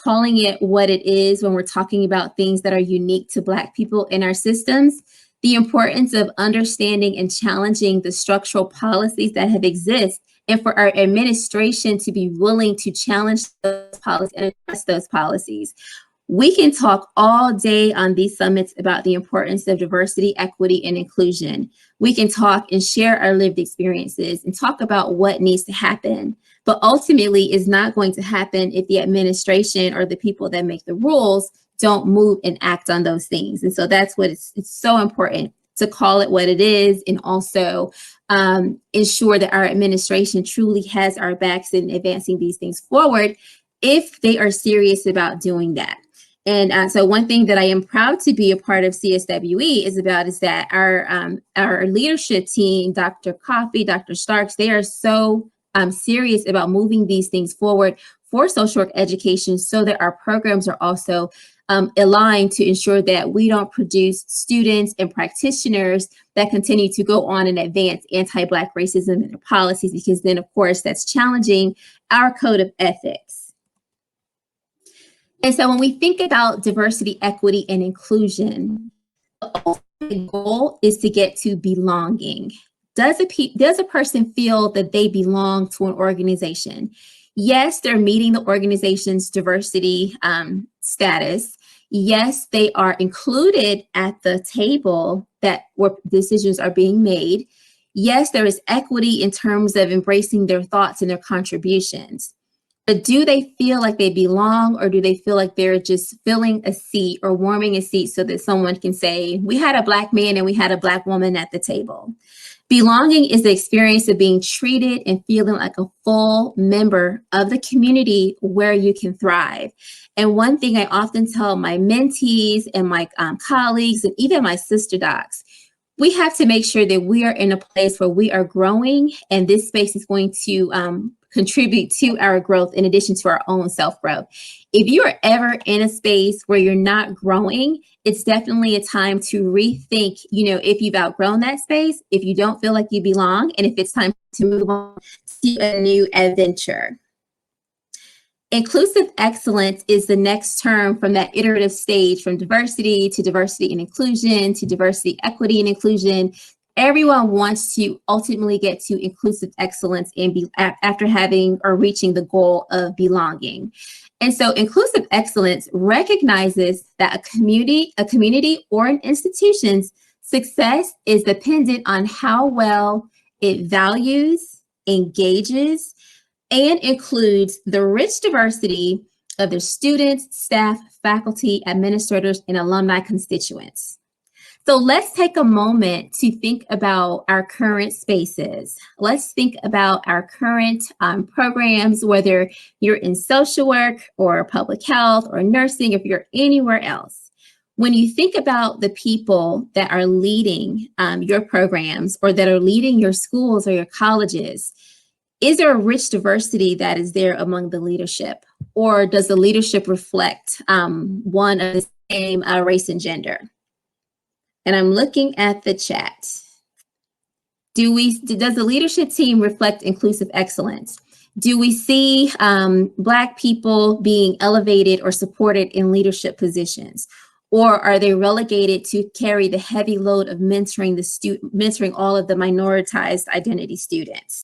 calling it what it is when we're talking about things that are unique to Black people in our systems, the importance of understanding and challenging the structural policies that have existed, and for our administration to be willing to challenge those policies and address those policies. We can talk all day on these summits about the importance of diversity, equity, and inclusion. We can talk and share our lived experiences and talk about what needs to happen, but ultimately it's not going to happen if the administration or the people that make the rules don't move and act on those things. And so that's what it's so important to call it what it is, and also ensure that our administration truly has our backs in advancing these things forward if they are serious about doing that. And so one thing that I am proud to be a part of CSWE is that our leadership team, Dr. Coffey, Dr. Starks, they are so serious about moving these things forward for social work education, so that our programs are also aligned to ensure that we don't produce students and practitioners that continue to go on and advance anti-Black racism and their policies, because then, of course, that's challenging our code of ethics. And so when we think about diversity, equity, and inclusion, the ultimate goal is to get to belonging. Does a person feel that they belong to an organization? Yes, they're meeting the organization's diversity status. Yes, they are included at the table where decisions are being made. Yes, there is equity in terms of embracing their thoughts and their contributions. But do they feel like they belong, or do they feel like they're just filling a seat or warming a seat so that someone can say, we had a Black man and we had a Black woman at the table? Belonging is the experience of being treated and feeling like a full member of the community where you can thrive. And one thing I often tell my mentees and my colleagues and even my sister docs, we have to make sure that we are in a place where we are growing, and this space is going to contribute to our growth in addition to our own self-growth. If you are ever in a space where you're not growing, it's definitely a time to rethink, if you've outgrown that space, if you don't feel like you belong, and if it's time to move on to a new adventure. Inclusive excellence is the next term from that iterative stage, from diversity to diversity and inclusion to diversity, equity, and inclusion. Everyone wants to ultimately get to inclusive excellence and be after having or reaching the goal of belonging. And so inclusive excellence recognizes that a community or an institution's success is dependent on how well it values, engages, and includes the rich diversity of their students, staff, faculty, administrators, and alumni constituents. So let's take a moment to think about our current spaces. Let's think about our current programs, whether you're in social work or public health or nursing, if you're anywhere else. When you think about the people that are leading your programs or that are leading your schools or your colleges, is there a rich diversity that is there among the leadership? Or does the leadership reflect one of the same race and gender? And I'm looking at the chat. Does the leadership team reflect inclusive excellence? Do we see Black people being elevated or supported in leadership positions? Or are they relegated to carry the heavy load of mentoring all of the minoritized identity students?